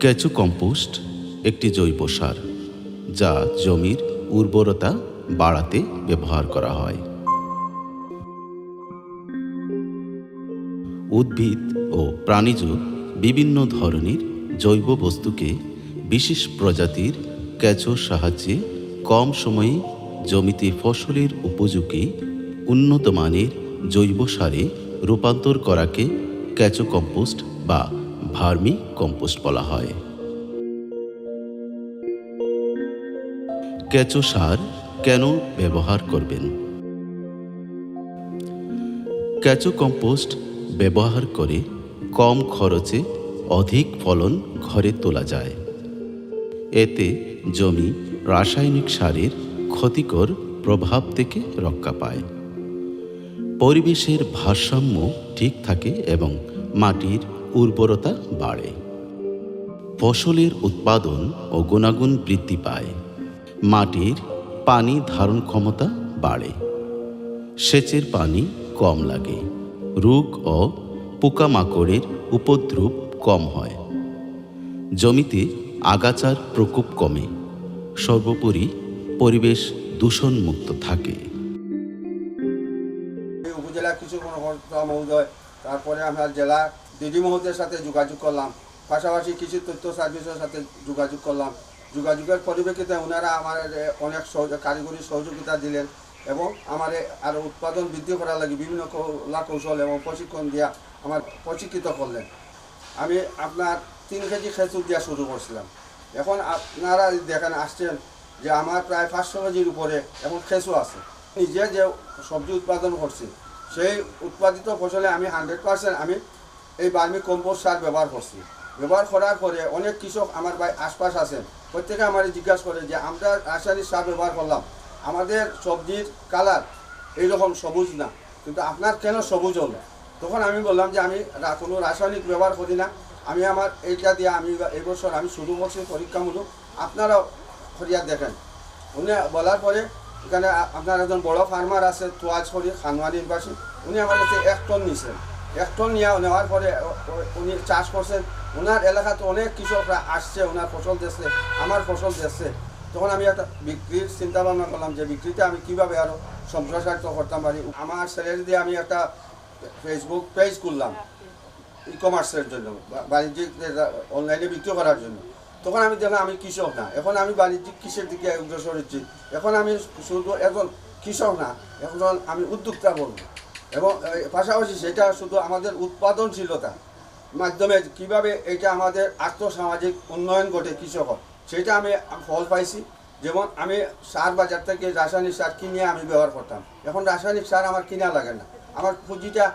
কেঁচো কম্পোস্ট একটি জৈব সার যা জমির উর্বরতা বাড়াতে ব্যবহার করা হয়। উদ্ভিদ ও প্রাণীজ বিভিন্ন ধরনের জৈব বস্তুকে বিশেষ প্রজাতির কেঁচোর সাহায্যে কম সময়ে জমিতে ফসলের উপযোগী উন্নত মানের জৈব সারে রূপান্তর করাকে কেঁচো কম্পোস্ট বা ভার্মি কম্পোস্ট বলা হয়। কেঁচো সার কেন ব্যবহার করবেন? কেঁচো কম্পোস্ট ব্যবহার করে কম খরচে অধিক ফলন ঘরে তোলা যায়। এতে জমি রাসায়নিক সারের ক্ষতিকর প্রভাব থেকে রক্ষা পায়, পরিবেশের ভারসাম্য ঠিক থাকে এবং মাটির উর্বরতা বাড়ে। ফসলের উৎপাদন ও গুণাগুণ বৃদ্ধি পায়, মাটির পানি ধারণ ক্ষমতা বাড়ে, সেচের পানি কম লাগে, রোগ ও পোকামাকড়ের উপদ্রব কম হয়, জমিতে আগাছার প্রকোপ কমে, সর্বোপরি পরিবেশ দূষণমুক্ত থাকে। উপজেলা কৃষি কর্মকর্তা মহোদয়, তারপরে আমরা জেলা ডিডি মহোদয়ের সাথে যোগাযোগ করলাম, পাশাপাশি কৃষি তথ্য সার্ভিসের সাথে যোগাযোগ করলাম। যোগাযোগের পরিপ্রেক্ষিতে ওনারা আমার অনেক কারিগরি সহযোগিতা দিলেন এবং আমার আরও উৎপাদন বৃদ্ধি করার লাগে বিভিন্ন কলা কৌশল এবং প্রশিক্ষণ দিয়া আমার প্রশিক্ষিত করলেন। আমি আপনার 3 কেজি খেজুর দিয়া শুরু করছিলাম। এখন আপনারা দেখেন আসছেন যে আমার প্রায় 500 কেজির উপরে এখন খেজুর আছে। নিজে যে সবজি উৎপাদন করছি সেই উৎপাদিত ফসলে আমি 100% আমি এই ভার্মি কম্পোস্ট সার ব্যবহার করছি। ব্যবহার করার পরে অনেক কৃষক আমার আশপাশ আছেন, প্রত্যেকে আমার জিজ্ঞাসা করে যে আমরা রাসায়নিক সার ব্যবহার করলাম, আমাদের সবজির কালার এইরকম সবুজ না, কিন্তু আপনার কেন সবুজ হলো? তখন আমি বললাম যে আমি কোনো রাসায়নিক ব্যবহার করি না, আমি আমার এইটা দিয়ে আমি এই বছর আমি শুরু করছি পরীক্ষামূলক, আপনারাও ফরিয়াদ দেখেন। উনি বলার পরে এখানে আপনার একজন বড় ফার্মার আছে তোয়াজখড়ি খানওয়ানির বাসী, উনি আমার কাছে 1 টন নিয়েছেন। 1 টন নেওয়ার পরে উনি চাষ করছেন। ওনার এলাকাতে অনেক কৃষকরা আসছে, ওনার ফসল দিচ্ছে, আমার ফসল দিচ্ছে। তখন আমি একটা বিক্রির চিন্তা ভাবনা করলাম যে বিক্রিতে আমি কীভাবে আরও সম্প্রসারিত করতাম পারি। আমার স্যালারি দিয়ে আমি একটা ফেসবুক পেজ করলাম ই-কমার্সের জন্য, বাণিজ্যিক অনলাইনে বিক্রি করার জন্য। তখন আমি দেখলাম আমি কৃষক না, এখন আমি বাণিজ্যিক কৃষির দিকে অগ্রসর হচ্ছি। এখন আমি শুধু এখন কৃষক না, এখন আমি উদ্যোক্তা বলব এবং পাশাপাশি সেটা শুধু আমাদের উৎপাদনশীলতা মাধ্যমে কিভাবে এটা আমাদের আর্থসামাজিক উন্নয়ন ঘটে কৃষক, সেটা আমি ফল পাইছি। যেমন আমি সার বাজার থেকে রাসায়নিক সার কিনে আমি ব্যবহার করতাম, এখন রাসায়নিক সার আমার কিনা লাগে না, আমার পুঁজিটা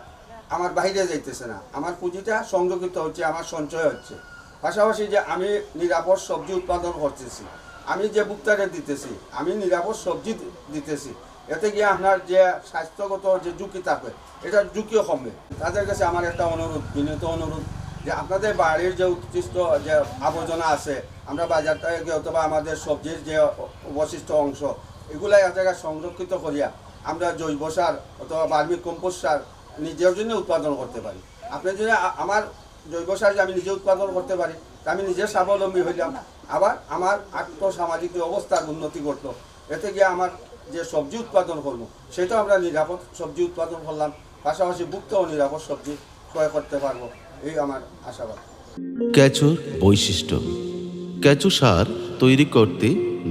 আমার বাইরে যাইতেছে না, আমার পুঁজিটা সংরক্ষিত হচ্ছে, আমার সঞ্চয় হচ্ছে। পাশাপাশি যে আমি নিরাপদ সবজি উৎপাদন করতেছি, আমি যে ভোক্তাকে দিতেছি আমি নিরাপদ সবজি দিতেছি, এতে গিয়ে আপনার যে স্বাস্থ্যগত যে ঝুঁকি থাকবে এটা ঝুঁকিও কমবে। তাদের কাছে আমার একটা অনুরোধ, বিনীত অনুরোধ, যে আপনাদের বাড়ির যে উৎকৃষ্ট যে আবর্জনা আছে, আমরা বাজার থেকে অথবা আমাদের সবজির যে অবশিষ্ট অংশ, এগুলো এক জায়গায় সংরক্ষিত করিয়া আমরা জৈব সার অথবা ভার্মি কম্পোস্ট সার নিজের জন্য উৎপাদন করতে পারি। আপনি যদি আমার জৈব সার যে আমি নিজে উৎপাদন করতে পারি, তা আমি নিজে স্বাবলম্বী হইলাম, আবার আমার আর্থসামাজিক যে অবস্থার উন্নতি ঘটলো, এতে গিয়ে আমার যে সবজি উৎপাদন করবো সেটা আমরা নিরাপদ সবজি উৎপাদন করলাম, পাশাপাশি মুক্ত ও নিরাপদ সবজি ক্রয় করতে পারবো, এই আমার আশাবাদ। কেঁচোর বৈশিষ্ট্য। কেঁচো সার তৈরি করতে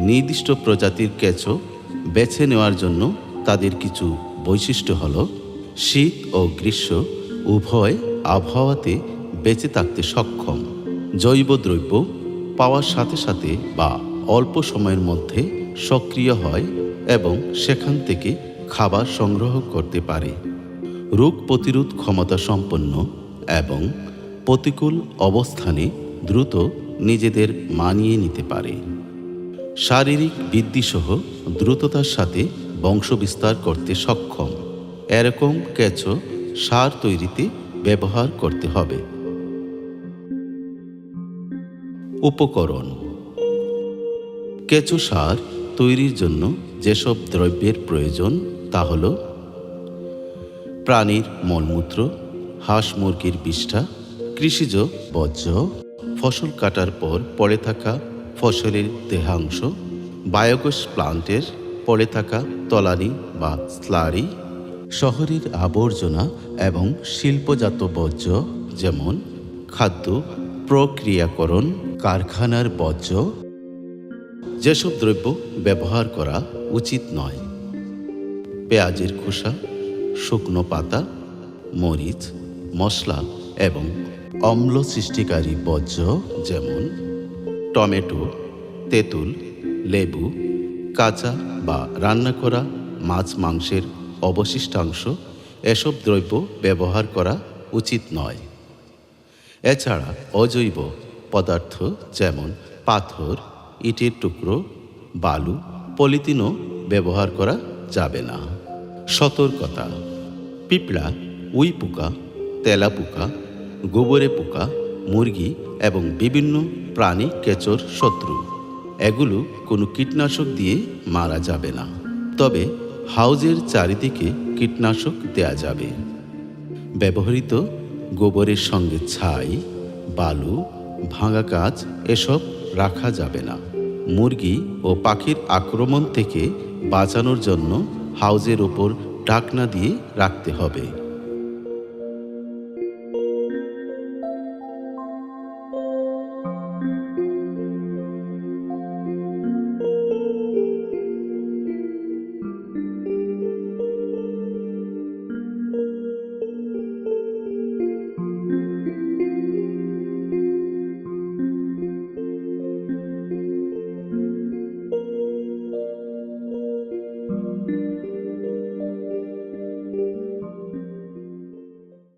নির্দিষ্ট প্রজাতির কেঁচো বেছে নেওয়ার জন্য তাদের কিছু বৈশিষ্ট্য হল: শীত ও গ্রীষ্ম উভয় আবহাওয়াতে বেঁচে থাকতে সক্ষম, জৈব দ্রব্য পাওয়ার সাথে সাথে বা অল্প সময়ের মধ্যে সক্রিয় হয় এবং সেখান থেকে খাবার সংগ্রহ করতে পারে, রোগ প্রতিরোধ ক্ষমতা সম্পন্ন এবং প্রতিকূল অবস্থানে দ্রুত নিজেদের মানিয়ে নিতে পারে, শারীরিক বৃদ্ধিসহ দ্রুততার সাথে বংশবিস্তার করতে সক্ষম। এরকম কেঁচো সার তৈরিতে ব্যবহার করতে হবে। উপকরণ: কেঁচো সার তৈরির জন্য যেসব দ্রব্যের প্রয়োজন তা হল: প্রাণীর মলমূত্র, হাঁস মুরগির বিষ্ঠা, কৃষিজ বর্জ্য, ফসল কাটার পর পড়ে থাকা ফসলের দেহাংশ, বায়োগ্যাস প্লান্টের পড়ে থাকা তলানি বা স্লারি, শহরের আবর্জনা এবং শিল্পজাত বর্জ্য যেমন খাদ্য প্রক্রিয়াকরণ, কারখানার বর্জ্য, যেসব দ্রব্য ব্যবহার করা উচিত নয়। পেঁয়াজের খোসা, শুকনো পাতা, মরিচ, মশলা এবং অম্ল সৃষ্টিকারী বর্জ্য যেমন টমেটো, তেঁতুল, লেবু, কাঁচা বা রান্না করা মাছ মাংসের অবশিষ্টাংশ, এসব দ্রব্য ব্যবহার করা উচিত নয়। এছাড়া অজৈব পদার্থ যেমন পাথর, ইটের টুকরো, বালু, পলিথিনও ব্যবহার করা যাবে না। সতর্কতা: পিঁপড়া, উই পোকা, তেলাপোকা, গোবরে পোকা, মুরগি এবং বিভিন্ন প্রাণী কেঁচোর শত্রু। এগুলো কোনো কীটনাশক দিয়ে মারা যাবে না, তবে হাউজের চারিদিকে কীটনাশক দেয়া যাবে। ব্যবহৃত গোবরের সঙ্গে ছাই, বালু, ভাঙা কাঁচ এসব রাখা যাবে না। মুরগি ও পাখির আক্রমণ থেকে বাঁচানোর জন্য হাউজের ওপর ঢাকনা দিয়ে রাখতে হবে।